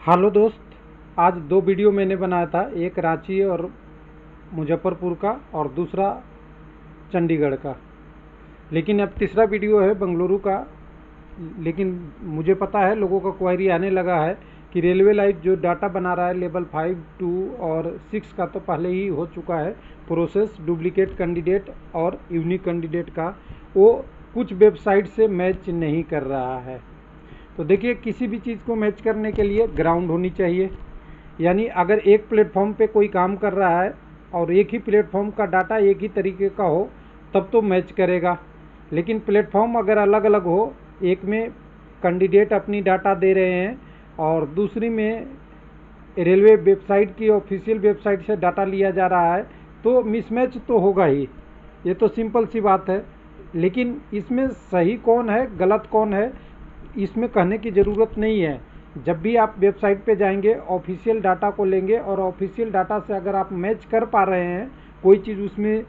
Hello दोस्त, आज दो वीडियो मैंने बनाया था। एक रांची और मुजफ्फरपुर का और दूसरा चंडीगढ़ का। लेकिन अब तीसरा वीडियो है बेंगलुरु का। लेकिन मुझे पता है लोगों का क्वेरी आने लगा है कि रेलवे लाइफ जो डाटा बना रहा है लेवल 5, 2 और 6 का तो पहले ही हो चुका है प्रोसेस, डुप्लीकेट कैंडिडेट और यूनिक कैंडिडेट का वो कुछ वेबसाइट से मैच नहीं कर रहा है। तो देखिए, किसी भी चीज़ को मैच करने के लिए ग्राउंड होनी चाहिए। यानी अगर एक प्लेटफॉर्म पे कोई काम कर रहा है और एक ही प्लेटफॉर्म का डाटा एक ही तरीके का हो तब तो मैच करेगा। लेकिन प्लेटफॉर्म अगर अलग अलग हो, एक में कैंडिडेट अपनी डाटा दे रहे हैं और दूसरी में रेलवे वेबसाइट की ऑफिशियल वेबसाइट से डाटा लिया जा रहा है, तो मिसमैच तो होगा ही। ये तो सिंपल सी बात है। लेकिन इसमें सही कौन है गलत कौन है इसमें कहने की ज़रूरत नहीं है। जब भी आप वेबसाइट पे जाएंगे, ऑफिशियल डाटा को लेंगे और ऑफिशियल डाटा से अगर आप मैच कर पा रहे हैं, कोई चीज़ उसमें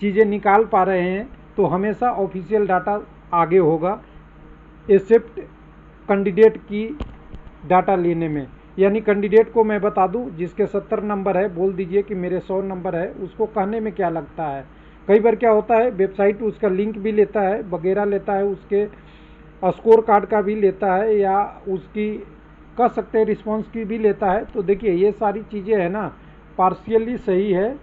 चीज़ें निकाल पा रहे हैं, तो हमेशा ऑफिशियल डाटा आगे होगा एक्सेप्ट कैंडिडेट की डाटा लेने में। यानी कैंडिडेट को मैं बता दूं, जिसके 70 नंबर है बोल दीजिए कि मेरे 100 नंबर है, उसको कहने में क्या लगता है। कई बार क्या होता है, वेबसाइट उसका लिंक भी लेता है वगैरह लेता है, उसके स्कोर कार्ड का भी लेता है या उसकी कह सकते हैं रिस्पॉन्स की भी लेता है। तो देखिए, ये सारी चीज़ें है ना, पार्शियली सही है,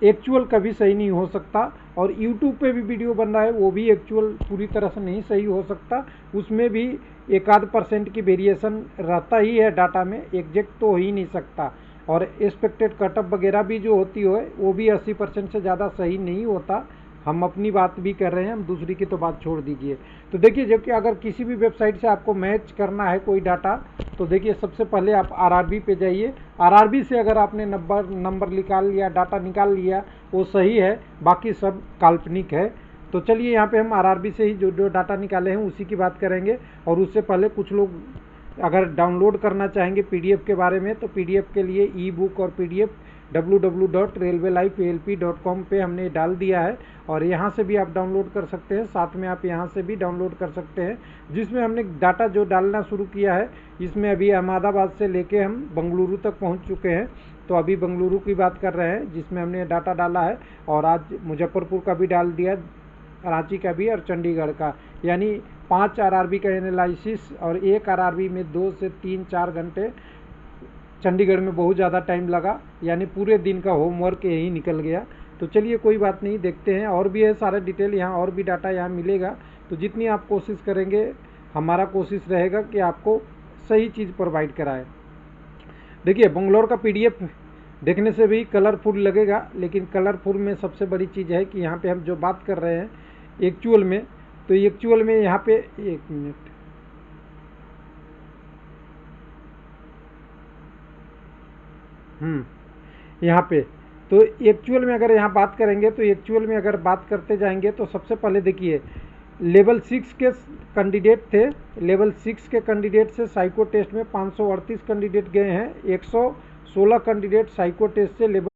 एक्चुअल कभी सही नहीं हो सकता। और यूट्यूब पे भी वीडियो बन रहा है, वो भी एक्चुअल पूरी तरह से नहीं सही हो सकता। उसमें भी एक आध % की वेरिएशन रहता ही है डाटा में, एग्जैक्ट तो हो ही नहीं सकता। और एक्सपेक्टेड कटअप वगैरह भी जो होती है वो भी 80% से ज़्यादा सही नहीं होता। हम अपनी बात भी कर रहे हैं, हम दूसरी की तो बात छोड़ दीजिए। तो देखिए, जब कि अगर किसी भी वेबसाइट से आपको मैच करना है कोई डाटा, तो देखिए सबसे पहले आप आरआरबी पे जाइए। आरआरबी से अगर आपने नंबर निकाल लिया, डाटा निकाल लिया, वो सही है, बाकी सब काल्पनिक है। तो चलिए, यहाँ पे हम आरआरबी से ही जो जो डाटा निकाले हैं उसी की बात करेंगे। और उससे पहले कुछ लोग अगर डाउनलोड करना चाहेंगे पीडीएफ के बारे में, तो पीडीएफ के लिए ई बुक और पीडीएफ www.railwaylifealp.com पे हमने डाल दिया है और यहाँ से भी आप डाउनलोड कर सकते हैं। साथ में आप यहाँ से भी डाउनलोड कर सकते हैं, जिसमें हमने डाटा जो डालना शुरू किया है। इसमें अभी अहमदाबाद से लेके हम बेंगलुरु तक पहुँच चुके हैं। तो अभी बेंगलुरु की बात कर रहे हैं जिसमें हमने डाटा डाला है, और आज मुजफ्फरपुर का भी डाल दिया, रांची का भी और चंडीगढ़ का। यानी 5 आरआरबी का एनालिसिस और एक आरआरबी में 2 से 3-4 घंटे। चंडीगढ़ में बहुत ज़्यादा टाइम लगा, यानी पूरे दिन का होमवर्क यही निकल गया। तो चलिए, कोई बात नहीं, देखते हैं। और भी है सारा डिटेल यहाँ, और भी डाटा यहाँ मिलेगा। तो जितनी आप कोशिश करेंगे, हमारा कोशिश रहेगा कि आपको सही चीज़ प्रोवाइड कराए। देखिए, बंगलोर का पीडीएफ देखने से भी कलरफुल लगेगा, लेकिन कलरफुल में सबसे बड़ी चीज़ है कि यहाँ पे हम जो बात कर रहे हैं एक्चुअल में, तो एक्चुअल में यहाँ पे एक मिनट, यहाँ पे तो एक्चुअल में अगर यहाँ बात करेंगे, तो एक्चुअल में अगर बात करते जाएंगे तो सबसे पहले देखिए, लेवल 6 के कैंडिडेट थे। लेवल 6 के कैंडिडेट से साइको टेस्ट में 538 कैंडिडेट गए हैं, 116 कैंडिडेट साइको टेस्ट से लेवल।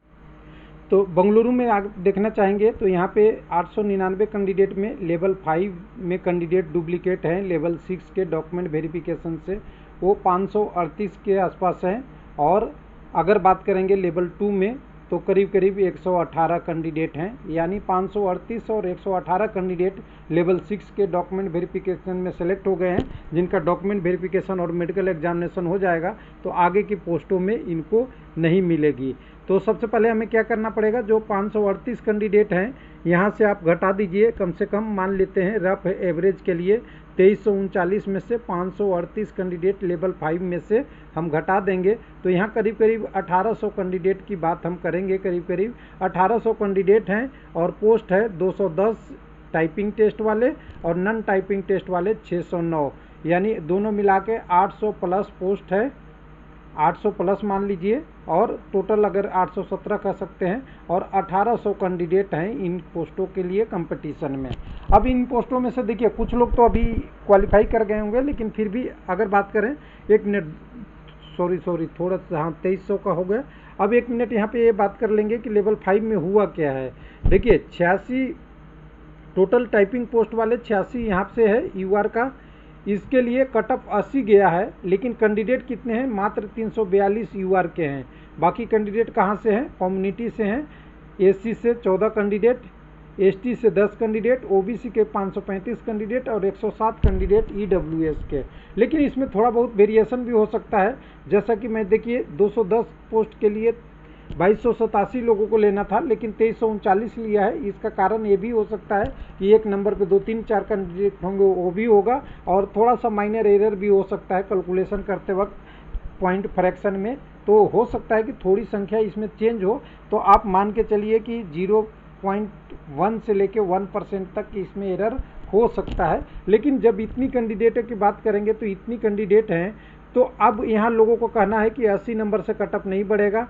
तो बेंगलुरु में आप देखना चाहेंगे तो यहाँ पे 899 कैंडिडेट में लेवल 5 में कैंडिडेट डुप्लीकेट हैं। लेवल 6 के डॉक्यूमेंट वेरिफिकेशन से वो 538 के आसपास हैं। और अगर बात करेंगे लेवल 2 में, तो करीब करीब 118 कैंडिडेट हैं। यानी 538 और 118 कैंडिडेट लेवल 6 के डॉक्यूमेंट वेरिफिकेशन में सेलेक्ट हो गए हैं, जिनका डॉक्यूमेंट वेरिफिकेशन और मेडिकल एग्जामिनेशन हो जाएगा तो आगे की पोस्टों में इनको नहीं मिलेगी। तो सबसे पहले हमें क्या करना पड़ेगा, जो 538 कैंडिडेट हैं यहाँ से आप घटा दीजिए। कम से कम मान लेते हैं रफ एवरेज के लिए 2339 में से 538 कैंडिडेट लेवल 5 में से हम घटा देंगे, तो यहाँ करीब करीब 1800 कैंडिडेट की बात हम करेंगे। करीब करीब 1800 कैंडिडेट हैं और पोस्ट है 210 टाइपिंग टेस्ट वाले और नॉन टाइपिंग टेस्ट वाले 609। यानी दोनों मिला के 800 प्लस पोस्ट है, 800 प्लस मान लीजिए, और टोटल अगर 817 कह सकते हैं। और 1800 कैंडिडेट हैं इन पोस्टों के लिए कंपटीशन में। अब इन पोस्टों में से देखिए, कुछ लोग तो अभी क्वालिफाई कर गए होंगे, लेकिन फिर भी अगर बात करें, एक मिनट, सॉरी थोड़ा सा, हाँ 2300 का हो गया। अब एक मिनट यहाँ पे ये बात कर लेंगे कि लेवल 5 में हुआ क्या है। देखिए, 86 टोटल टाइपिंग पोस्ट वाले 86 यहाँ से है यूआर का, इसके लिए कट ऑफ 80 गया है, लेकिन कैंडिडेट कितने हैं? मात्र 342 यूआर के हैं। बाकी कैंडिडेट कहाँ से हैं? कम्युनिटी से हैं। एससी से 14 कैंडिडेट, एसटी से 10 कैंडिडेट, ओबीसी के 535 कैंडिडेट और 107 कैंडिडेट ईडब्ल्यूएस के। लेकिन इसमें थोड़ा बहुत वेरिएशन भी हो सकता है, जैसा कि मैं देखिए 210 पोस्ट के लिए 2287 लोगों को लेना था, लेकिन 2339 लिया है। इसका कारण ये भी हो सकता है कि एक नंबर पे 2, 3, 4 कैंडिडेट होंगे, वो भी होगा, और थोड़ा सा माइनर एरर भी हो सकता है कैलकुलेशन करते वक्त पॉइंट फ्रैक्शन में। तो हो सकता है कि थोड़ी संख्या इसमें चेंज हो, तो आप मान के चलिए कि 0.1 से लेके 1% तक इसमें एरर हो सकता है। लेकिन जब इतनी कैंडिडेटों की बात करेंगे तो इतनी कैंडिडेट हैं, तो अब यहाँ लोगों को कहना है कि 80 नंबर से कटअप नहीं बढ़ेगा।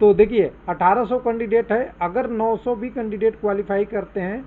तो देखिए 1800 कैंडिडेट है, अगर 900 भी कैंडिडेट क्वालिफाई करते हैं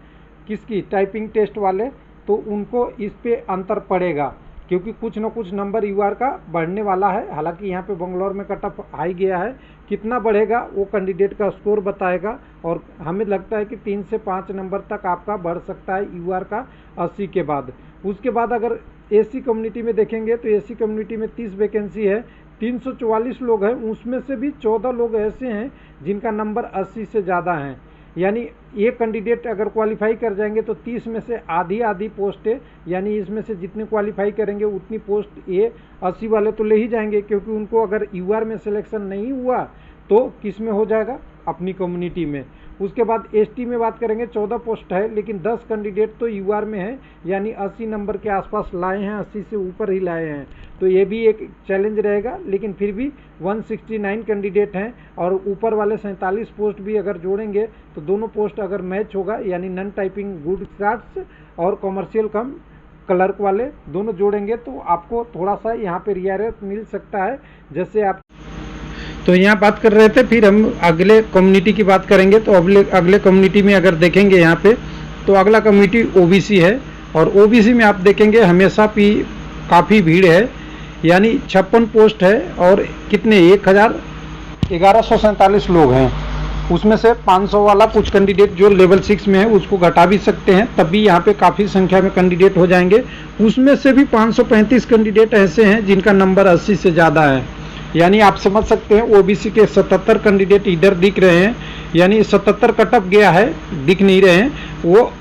किसकी, टाइपिंग टेस्ट वाले, तो उनको इस पे अंतर पड़ेगा, क्योंकि कुछ न कुछ नंबर यूआर का बढ़ने वाला है। हालांकि यहाँ पे बंगलौर में कटअप हाई गया है, कितना बढ़ेगा वो कैंडिडेट का स्कोर बताएगा, और हमें लगता है कि 3 से 5 नंबर तक आपका बढ़ सकता है यूआर का 80 के बाद। उसके बाद अगर एसी कम्युनिटी में देखेंगे तो एसी कम्युनिटी में 30 वैकेंसी है, 344 लोग हैं, उसमें से भी 14 लोग ऐसे हैं जिनका नंबर 80 से ज़्यादा हैं। यानी एक कैंडिडेट अगर क्वालिफाई कर जाएंगे तो 30 में से आधी पोस्ट है, यानी इसमें से जितने क्वालिफाई करेंगे उतनी पोस्ट ये 80 वाले तो ले ही जाएंगे, क्योंकि उनको अगर यूआर में सिलेक्शन नहीं हुआ तो किस में हो जाएगा, अपनी कम्युनिटी में। उसके बाद एसटी में बात करेंगे 14 पोस्ट है, लेकिन 10 कैंडिडेट तो यूआर में है, यानी 80 नंबर के आसपास लाए हैं, 80 से ऊपर ही लाए हैं, तो ये भी एक चैलेंज रहेगा। लेकिन फिर भी 169 कैंडिडेट हैं, और ऊपर वाले 47 पोस्ट भी अगर जोड़ेंगे तो दोनों पोस्ट अगर मैच होगा, यानी नॉन टाइपिंग गुड स्टार्ट्स और कॉमर्शियल कम क्लर्क वाले दोनों जोड़ेंगे, तो आपको थोड़ा सा यहाँ पे रियायत मिल सकता है। जैसे आप तो यहाँ बात कर रहे थे, फिर हम अगले कम्युनिटी की बात करेंगे। तो अगले कम्युनिटी में अगर देखेंगे यहाँ पे, तो अगला कम्युनिटी ओबीसी है, और ओबीसी में आप देखेंगे हमेशा भी काफ़ी भीड़ है, यानी 56 पोस्ट है, और कितने 1147 लोग हैं। उसमें से 500 वाला कुछ कैंडिडेट जो लेवल 6 में है उसको घटा भी सकते हैं, तब भी यहाँ पे काफ़ी संख्या में कैंडिडेट हो जाएंगे। उसमें से भी 535 कैंडिडेट ऐसे हैं जिनका नंबर 80 से ज़्यादा है, यानी आप समझ सकते हैं ओबीसी के 77 कैंडिडेट इधर दिख रहे हैं, यानी 77 कटअप गया है, दिख नहीं रहे हैं, वो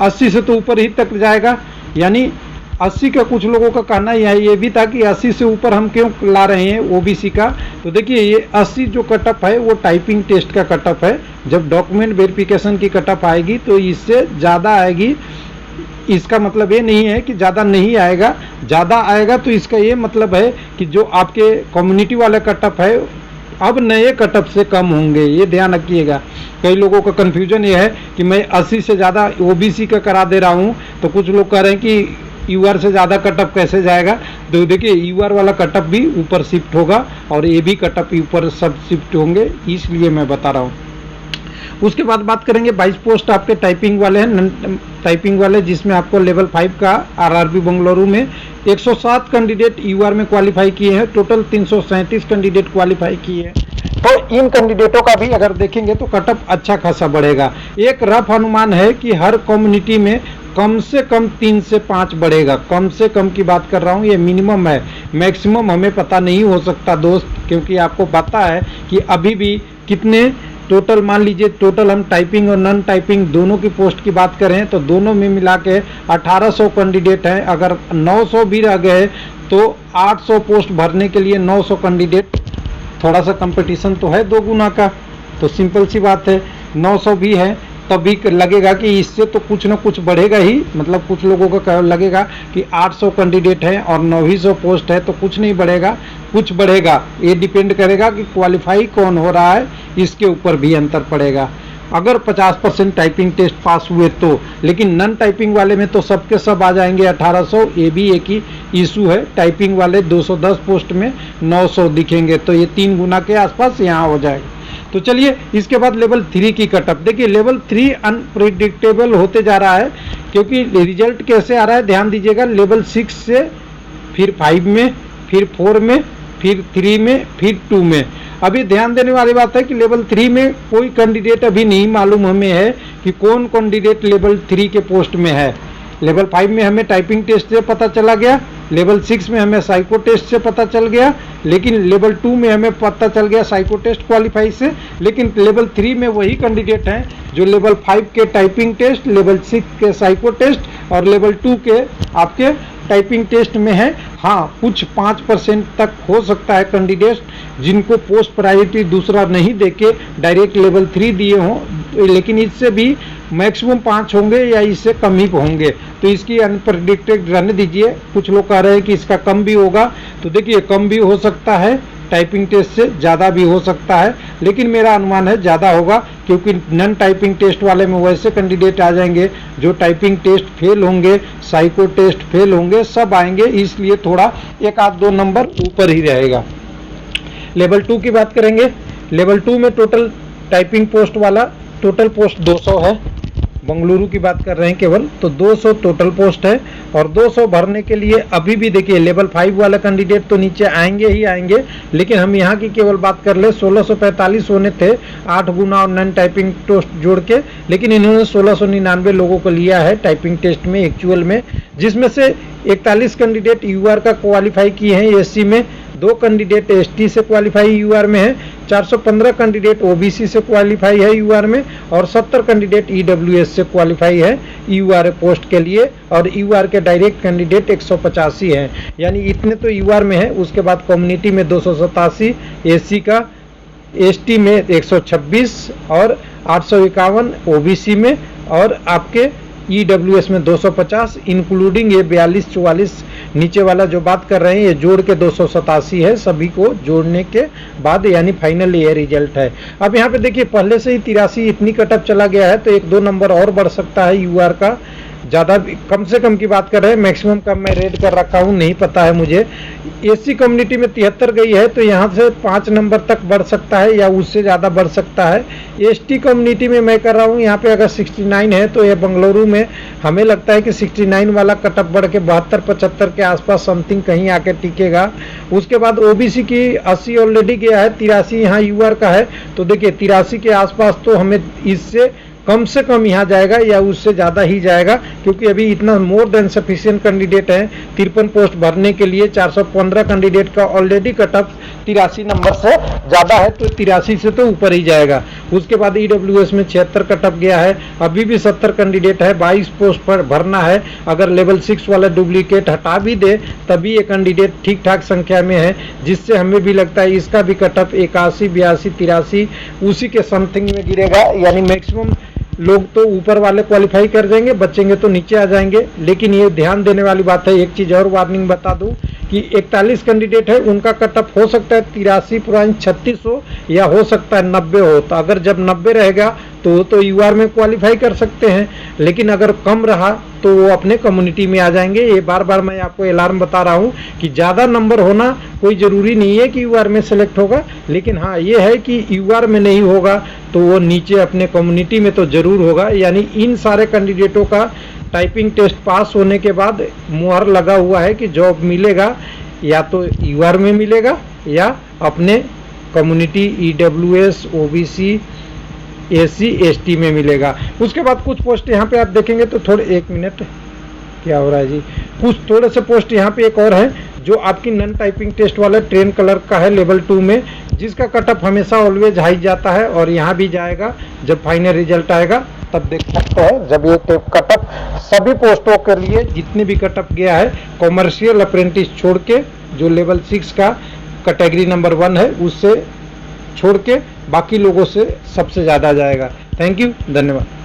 80 से तो ऊपर ही तक जाएगा। यानी 80 का कुछ लोगों का कहना ये भी था कि 80 से ऊपर हम क्यों ला रहे हैं ओबीसी का। तो देखिए ये 80 जो कटअप है वो टाइपिंग टेस्ट का कटअप है, जब डॉक्यूमेंट वेरिफिकेशन की कटअप आएगी तो इससे ज़्यादा आएगी। इसका मतलब ये नहीं है कि ज़्यादा नहीं आएगा, ज़्यादा आएगा तो इसका ये मतलब है कि जो आपके कम्युनिटी वाले कटअप है अब नए कटअप से कम होंगे, ये ध्यान रखिएगा। कई लोगों का कन्फ्यूजन ये है कि मैं 80 से ज़्यादा ओबीसी का करा दे रहा हूँ, तो कुछ लोग कह रहे हैं कि यूआर से ज़्यादा कटअप कैसे जाएगा। तो देखिए यूआर वाला कटअप भी ऊपर शिफ्ट होगा, और ये भी कटअप ऊपर सब शिफ्ट होंगे, इसलिए मैं बता रहा हूँ। उसके बाद बात करेंगे 22 पोस्ट आपके टाइपिंग वाले हैं, टाइपिंग वाले, जिसमें आपको लेवल 5 का आरआरबी बेंगलुरु में 107 कैंडिडेट यूआर में क्वालिफाई किए हैं, टोटल 337 कैंडिडेट क्वालिफाई किए हैं। तो इन कैंडिडेटों का भी अगर देखेंगे तो कटअप अच्छा खासा बढ़ेगा। एक रफ अनुमान है कि हर कम्युनिटी में कम से कम 3 से 5 बढ़ेगा, कम से कम की बात कर रहा हूँ, ये मिनिमम है, मैक्सिमम हमें पता नहीं हो सकता दोस्त, क्योंकि आपको पता है कि अभी भी कितने टोटल, मान लीजिए टोटल हम टाइपिंग और नॉन टाइपिंग दोनों की पोस्ट की बात करें तो दोनों में मिला के 1800 कैंडिडेट हैं। अगर 900 भी रह गए तो 800 पोस्ट भरने के लिए 900 कैंडिडेट, थोड़ा सा कंपटीशन तो है 2 गुना का, तो सिंपल सी बात है 900 भी है, तभी लगेगा कि इससे तो कुछ ना कुछ बढ़ेगा ही। मतलब कुछ लोगों का लगेगा कि 800 कैंडिडेट हैं और 900 पोस्ट है तो कुछ नहीं बढ़ेगा, कुछ बढ़ेगा। ये डिपेंड करेगा कि क्वालिफाई कौन हो रहा है, इसके ऊपर भी अंतर पड़ेगा। अगर 50% टाइपिंग टेस्ट पास हुए तो, लेकिन नॉन टाइपिंग वाले में तो सबके सब आ जाएंगे 1800, ये भी एक ही इशू है। टाइपिंग वाले 210 पोस्ट में 900 दिखेंगे, तो ये 3 गुना के आसपास यहाँ हो जाएगा। तो चलिए इसके बाद लेवल 3 की कटअप देखिए। लेवल 3 अनप्रिडिक्टेबल होते जा रहा है, क्योंकि रिजल्ट कैसे आ रहा है ध्यान दीजिएगा। लेवल 6 से फिर 5 में, फिर 4 में, फिर 3 में, फिर 2 में। अभी ध्यान देने वाली बात है कि लेवल 3 में कोई कैंडिडेट अभी नहीं मालूम हमें है कि कौन कैंडिडेट लेवल 3 के पोस्ट में है। लेवल 5 में हमें टाइपिंग टेस्ट से पता चला गया, लेवल 6 में हमें साइको टेस्ट से पता चल गया, लेकिन लेवल 2 में हमें पता चल गया साइको टेस्ट क्वालिफाई से। लेकिन लेवल 3 में वही कैंडिडेट हैं जो लेवल 5 के टाइपिंग टेस्ट, लेवल 6 के साइको टेस्ट और लेवल 2 के आपके टाइपिंग टेस्ट में है। हाँ, कुछ 5% तक हो सकता है कैंडिडेट जिनको पोस्ट प्रायोरिटी दूसरा नहीं देके डायरेक्ट लेवल 3 दिए हों, लेकिन इससे भी मैक्सिमम 5 होंगे या इससे कम ही होंगे, तो इसकी अनप्रेडिक्टेड रहने दीजिए। कुछ लोग कह रहे हैं कि इसका कम भी होगा, तो देखिए कम भी हो सकता है, टाइपिंग टेस्ट से ज़्यादा भी हो सकता है, लेकिन मेरा अनुमान है ज़्यादा होगा, क्योंकि नॉन टाइपिंग टेस्ट वाले में वैसे कैंडिडेट आ जाएंगे जो टाइपिंग टेस्ट फेल होंगे, साइको टेस्ट फेल होंगे, सब आएंगे, इसलिए थोड़ा 1-2 नंबर ऊपर ही रहेगा। लेवल 2 की बात करेंगे। लेवल 2 में टोटल टाइपिंग पोस्ट वाला टोटल पोस्ट 200 है, बंगलुरु की बात कर रहे हैं केवल, तो 200 टोटल पोस्ट है। और 200 भरने के लिए अभी भी देखिए लेवल 5 वाला कैंडिडेट तो नीचे आएंगे ही आएंगे, लेकिन हम यहाँ की केवल बात कर ले 1645 होने थे 8 गुना और नॉन टाइपिंग टेस्ट जोड़ के, लेकिन इन्होंने 1699 लोगों को लिया है टाइपिंग टेस्ट में एक्चुअल में, जिसमें से 41 कैंडिडेट यूआर का क्वालिफाई किए हैं एससी में, 2 कैंडिडेट एसटी से क्वालिफाई यूआर में है, 415 कैंडिडेट ओबीसी से क्वालिफाई है यूआर में, और 70 कैंडिडेट ईडब्ल्यूएस से क्वालिफाई है यूआर पोस्ट के लिए, और यूआर के डायरेक्ट कैंडिडेट 185 हैं, यानी इतने तो यूआर में है। उसके बाद कम्युनिटी में 287, एससी का, एसटी में 126 और 851 ओबीसी में, और आपके ईडब्ल्यूएस में 250, इंक्लूडिंग ये 42-44 नीचे वाला जो बात कर रहे हैं, ये जोड़ के 287 है, सभी को जोड़ने के बाद, यानी फाइनल ये रिजल्ट है। अब यहाँ पे देखिए पहले से ही 83 इतनी कटअप चला गया है, तो 1-2 नंबर और बढ़ सकता है यूआर का, ज़्यादा कम से कम की बात कर रहे हैं, मैक्सिमम कम मैं रेड कर रखा हूँ, नहीं पता है मुझे। एससी कम्युनिटी में 73 गई है, तो यहाँ से 5 नंबर तक बढ़ सकता है या उससे ज़्यादा बढ़ सकता है। एसटी कम्युनिटी में मैं कर रहा हूँ, यहाँ पे अगर 69 है, तो ये बंगलुरु में हमें लगता है कि 69 वाला कटअप बढ़ के 72-75 के आसपास समथिंग कहीं आके टिकेगा। उसके बाद ओबीसी की 80 ऑलरेडी गया है, 83 यहाँ यूआर का है, तो देखिए 83 के आसपास तो हमें इससे कम से कम यहाँ जाएगा या उससे ज़्यादा ही जाएगा, क्योंकि अभी इतना मोर देन सफिशिएंट कैंडिडेट है 53 पोस्ट भरने के लिए। 415 कैंडिडेट का ऑलरेडी कटअप 83 नंबर से ज़्यादा है, तो 83 से तो ऊपर ही जाएगा। उसके बाद ईडब्ल्यूएस में 76 कटअप गया है, अभी भी 70 कैंडिडेट है, 22 पोस्ट पर भरना है। अगर लेवल 6 वाला डुप्लीकेट हटा भी दे तभी ये कैंडिडेट ठीक ठाक संख्या में है, जिससे हमें भी लगता है इसका भी कटअप 81, 82, 83 उसी के समथिंग में गिरेगा, यानी मैक्सिमम लोग तो ऊपर वाले क्वालिफाई कर जाएंगे, बचेंगे तो नीचे आ जाएंगे। लेकिन ये ध्यान देने वाली बात है, एक चीज़ और वार्निंग बता दूं कि 41 कैंडिडेट है, उनका कटअप हो सकता है 83.36 हो या हो सकता है 90 हो, तो अगर जब 90 रहेगा तो यूआर में क्वालिफाई कर सकते हैं, लेकिन अगर कम रहा तो वो अपने कम्युनिटी में आ जाएंगे। ये बार बार मैं आपको अलार्म बता रहा हूँ कि ज़्यादा नंबर होना कोई ज़रूरी नहीं है कि यूआर में सेलेक्ट होगा, लेकिन हाँ ये है कि यूआर में नहीं होगा तो वो नीचे अपने कम्युनिटी में तो ज़रूर होगा। यानी इन सारे कैंडिडेटों का टाइपिंग टेस्ट पास होने के बाद मुहर लगा हुआ है कि जॉब मिलेगा, या तो यूआर में मिलेगा या अपने community EWS, OBC, SC, ST में मिलेगा। उसके बाद कुछ पोस्ट यहाँ पे आप देखेंगे तो थोड़े, 1 मिनट क्या हो रहा है जी, कुछ थोड़े से पोस्ट यहाँ पे एक और है जो आपकी नॉन टाइपिंग टेस्ट वाला ट्रेन कलर का है लेवल 2 में, जिसका कटअप हमेशा ऑलवेज हाई जाता है और यहाँ भी जाएगा। जब फाइनल रिजल्ट आएगा तब देख सकते हैं, जब ये कटअप सभी पोस्टों के लिए जितने भी कटअप गया है, कॉमर्शियल अप्रेंटिस छोड़ के जो लेवल 6 का कैटेगरी नंबर 1 है उससे छोड़ के बाकी लोगों से सबसे ज़्यादा जाएगा। थैंक यू, धन्यवाद।